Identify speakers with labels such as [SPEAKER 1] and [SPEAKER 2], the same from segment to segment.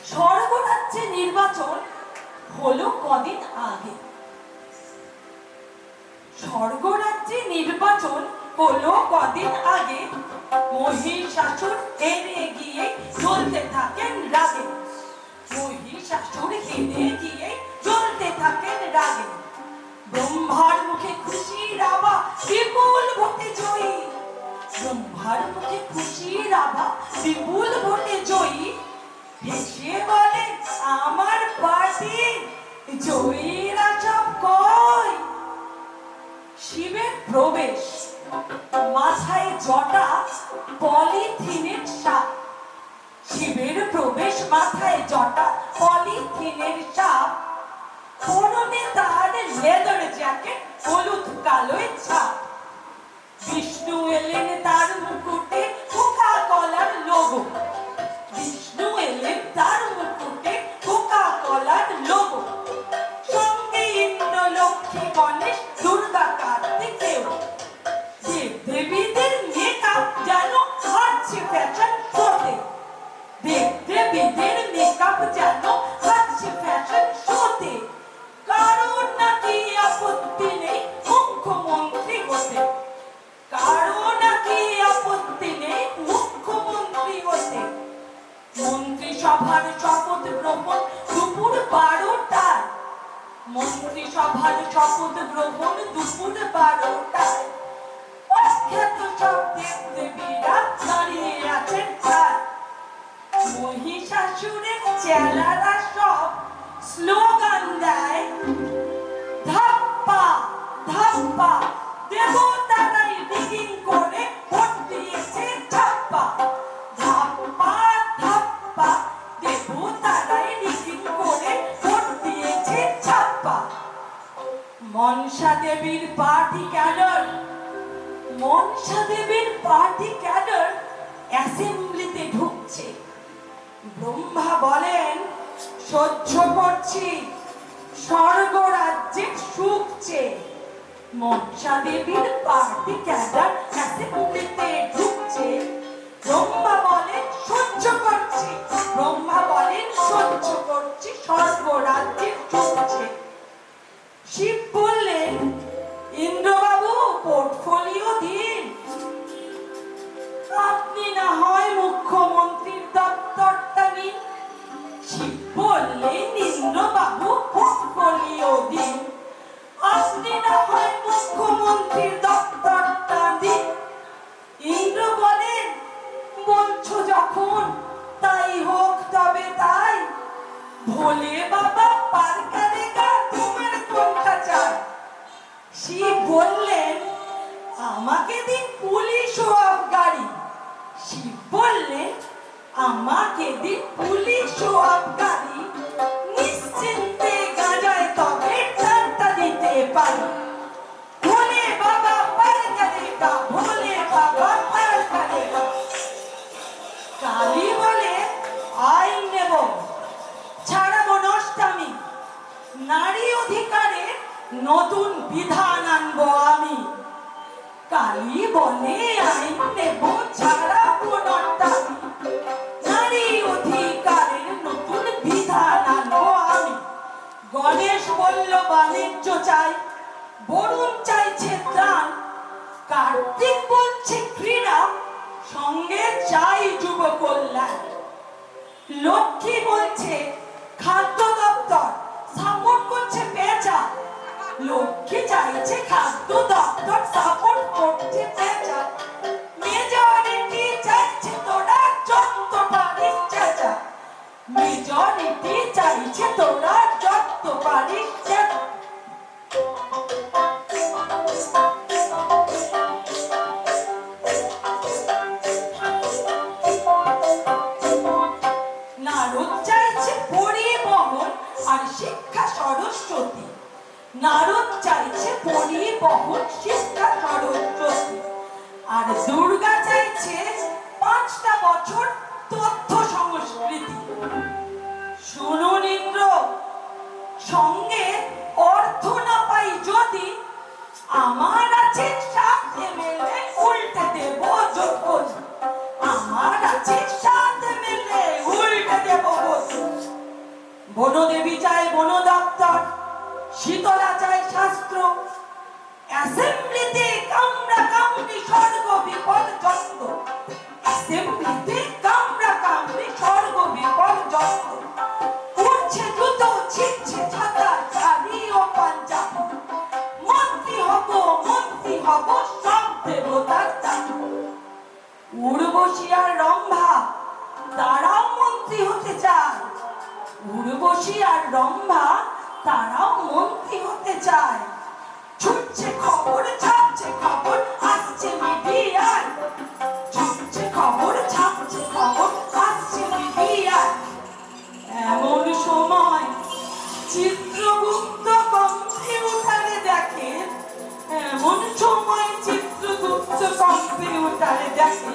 [SPEAKER 1] স্বর্গরাজ্যে নির্বাচন হলো কদিন আগে। স্বর্গরাজ্যে নির্বাচন হলো কদিন আগে। মহিষাসুর হেরে গিয়ে চলতে থাকেন রাগে। মহিষাসুর হেরে গিয়ে চলতে থাকেন রাগে। ব্রহ্মার মুখে খুশির আভা, বিপুল ভোটে জয়ী। ব্রহ্মার মুখে খুশির আভা, বিপুল ভোটে জয়ী। হেসে বলে আমার পার্টি জয়ীরা সব কই। শিবের প্রবেশ, মাথায় জটা, পলিথিনের সাপ। শিবের প্রবেশ, মাথায় জটা, পলিথিনের সাপ। পরনে তার লেদার জ্যাকেট, হলুদ কালোয় ছাপ। বিষ্ণু এলেন তার মুকুটে, কোকা কলার লোগো। বিষ্ণু এলেন তার মুকুটে, কোকা কলার লোগো। সঙ্গে ইন্দ্র, লক্ষ্মী, গণেশ, দুর্গা, কার্তিকেয়। দেবদেবীদের মেকআপ যেন হাঁটছে ফ্যাশন শোতে। দেবদেবীদের মেকআপ যেন হাঁটছে ফ্যাশন শোতে। কারোর নাকি আপত্তি নেই মুখ্যমন্ত্রী হতে। কারো নাকি আপত্তি নেই মুখ্যমন্ত্রী হতে। মন্ত্রিসভার শপথ গ্রহণ দুপুর 12টায়। মন্ত্রিসভার শপথ গ্রহণ দুপুর 12টায়। অখ্যাত সব দেবদেবীরা দাঁড়িয়ে আছেন ঠায়। মহিষাসুরের চেলারা সব স্লোগান দেয়, ধাপ্পা ধাপ্পা, দেবতারাই রিগিং করে ভোট দিয়েছে ছাপ্পা। ধাপ্পা ধাপ্পা, দেবতারাই রিগিং করে ভোট দিয়েছে ছাপ্পা। মনসা দেবীর পার্টি ক্যাডার, মনসা দেবীর পার্টি ক্যাডার অ্যাসেম্বলিতে ঢুকছে। ব্রহ্মা বলেন সহ্য করছি, স্বর্গরাজ্যে সুখছে। মনসা দেবীর পার্টি ক্যাডার অ্যাসেম্বলিতে ঢুকছে। ব্রহ্মা বলেন সহ্য করছি, ব্রহ্মা বলেন সহ্য করছি, স্বর্গরাজ্যে সুখছে। শিব বললেন ইন্দ্রবাবু পোর্টফোলিও দিন। আপনি না হয় মুখ্যমন্ত্রীর দপ্তরটা নিন। শিব বললেন ইন্দ্রবাবু পোর্টফোলিও দিন। আপনি না হয় মুখ্যমন্ত্রীর দপ্তরটা দিন। ইন্দ্র বলেন বলছো যখন তাই হোক তবে তাই। ভোলে বাবা পার করেগা, তোমার কোনটা চাই। শিব বললেন আমাকে দিন পুলিশ ও আবগারি। শিব বললেন আমাকে দিন পুলিশ ও আবগারি। নিশ্চিন্তে গাজায় তবে টানটা দিতে পারি। ভোলে বাবা পার করেগা, ভোলে বাবা পার করেগা। কালী বলে আইন নেব, ছাড়াবো নষ্টামি। নারী অধিকারে নতুন বিধান আনবো আমি। কালী বলে আইন নেব, ছাড়াবো নষ্টামি। নারী অধিকারের নতুন বিধান আনবো আমি। গণেশ বলল বাণিজ্য চাই, বরুণ চাইছে ত্রাণ। কার্তিক বলছে ক্রীড়া, সঙ্গে চাই যুব কল্যাণ। লক্ষ্মী বলছে খাদ্য দপ্তর, সাপোর্ট করছে পেঁচা। লক্ষ্মী চাইছে খাদ্য দপ্তর, সাপোর্ট করছে পেঁচা। মেজরিটি চাইছে তোরা যত পারিস চেঁচা। মেজরিটি চাইছে তোরা যত পারিস চেঁচা। নারদ চাইছে পরিবহন আর শিক্ষা সরস্বতী। নারদ চাইছে পরিবহন, শিক্ষা সরস্বতী। আর দুর্গা চাইছে 5টা বছর তথ্য সংস্কৃতি। শুনুন ইন্দ্র, সঙ্গে অর্থ না পাই যদি, আমার আছে 7 MLA, উল্টে দেব যোগ্য। আমার আছে 7 MLA, উল্টে দেব। বনদেবী চায় বন দপ্তর, শীতলা চায় শাস্ত্র, অ্যাসেম্বলিতে কামড়া কামড়ি স্বর্গ বিপর্যস্ত, অ্যাসেম্বলিতে কামড়া কামড়ি স্বর্গ বিপর্যস্ত, উড়ছে জুতো ছিটছে ছাতা শাড়ি ও পাঞ্জাবি, মন্ত্রী হব সব দেবতার দাবি। উর্বশী আর রম্ভা তারাও মন্ত্রী হতে চায়, উর্বশী আর রম্ভা তারাও মন্ত্রী হতে চায়। ছুটছে খবর ছাপছে খবর আসছে মিডিয়ায়, ছুটছে খবর ছাপছে খবর আসছে মিডিয়ায়। এমন সময় চিত্রগুপ্ত কম্পিউটারে দেখে, এমন সময় চিত্রগুপ্ত কম্পিউটারে দেখে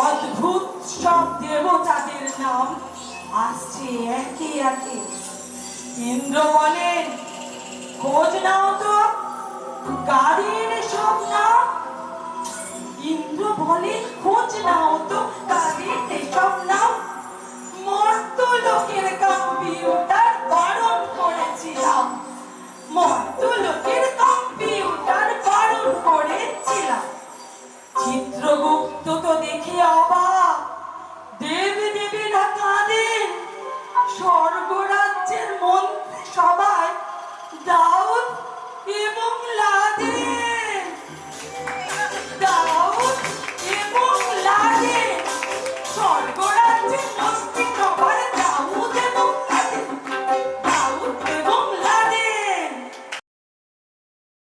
[SPEAKER 1] অদ্ভুত সব দেবতাদের নাম আসছে একে একে। ইন্দ্র বলেন, খোঁজ নাও তো গাড়ির সব নাম। ইন্দ্র বলেন, খোঁজ নাও তো গাড়ির সব নাম। মর্ত লোকের কম্পিউটার বারণ করেছিলাম, মর্ত লোকের কম্পিউটার বারণ করেছিলাম। চিত্রগুপ্ত তো দেখে অবাক,